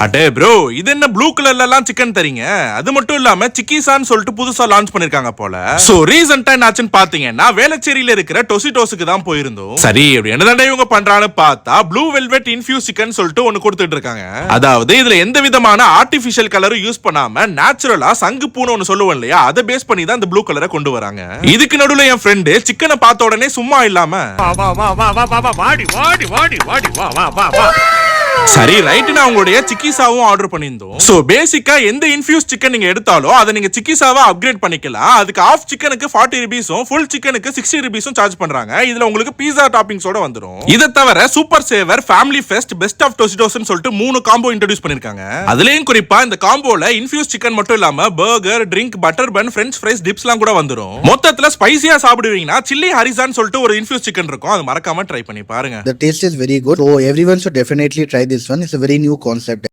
அடே ப்ரோ, இது என்ன ப்ளூ கலர்ல எல்லாம் சிக்கன் தரீங்க? அது மட்டும் இல்லாம சிக்கிசான்னு சொல்லிட்டு புதுசா லான்ச் பண்ணிருக்காங்க போல. சோ ரீசன்ட்டா என்னாச்சுன்னு பாத்தீங்கன்னா வேளச்சேரியில இருக்கிற டொசிடோஸ்க்கு தான் போயிருந்தோம். சரி, இப்படி என்னதாண்டா இவங்க பண்றான்னு பார்த்தா ப்ளூ வெல்வெட் இன்ஃபியூஸ் சிக்கன் சொல்லிட்டு ஒன்னு கொடுத்துட்டு இருக்காங்க. அதாவது இதுல எந்த விதமான ஆர்டிபிஷியல் கலரும் யூஸ் பண்ணாம நேச்சுரலா சங்கு பூன்னு ஒன்னு சொல்லுவோம் இல்லையா, அதை பேஸ் பண்ணி தான் இந்த ப்ளூ கலரை கொண்டு வராங்க. இதுக்கு நடுவுல என் ஃப்ரெண்டு சிக்கனை பார்த்த உடனே சும்மா இல்லாம சரி ரைட், நான் உங்களுடைய சிக்கிசாவும் ஆர்டர் பண்ணியிருந்தோம். சோ பேசிக்கா எந்த இன்ஃபியூஸ் சிக்கன் நீங்க எடுத்தாலும் அதை நீங்க சிக்கிசாவா அப்கிரேட் பண்ணிக்கலாம். அதுக்கு ஆஃப் சிக்கனுக்கு 40 ரூபீஸும் ஃபுல் சிக்கனுக்கு 60 ரூபீஸும் சார்ஜ் பண்றாங்க. இதுல உங்களுக்கு பீஸா டாப்பிங்ஸோட வந்துரும். இதை தவிர super saver, family fest, best of டொசிடோஸ்னு சொல்லிட்டு 3 காம்போ இன்ட்ரோடியூஸ் பண்ணிருக்காங்க. அதுலயும் குறிப்பா இந்த காம்போல இன்ஃபியூஸ் சிக்கன் மட்டும் இல்லாம burger, drink, butter bun, French fries, டிப்ஸ்லாம் கூட வந்துரும். மொத்தத்துல ஸ்பைசியா சாப்பிடுவீங்கன்னா சில்லி ஹரிசான்னு சொல்லிட்டு ஒரு இன்ஃபியூஸ் சிக்கன் இருக்கும். அது மறக்காம ட்ரை பண்ணி பாருங்க. The taste is very good, so everyone should definitely try this one. It's a very new concept.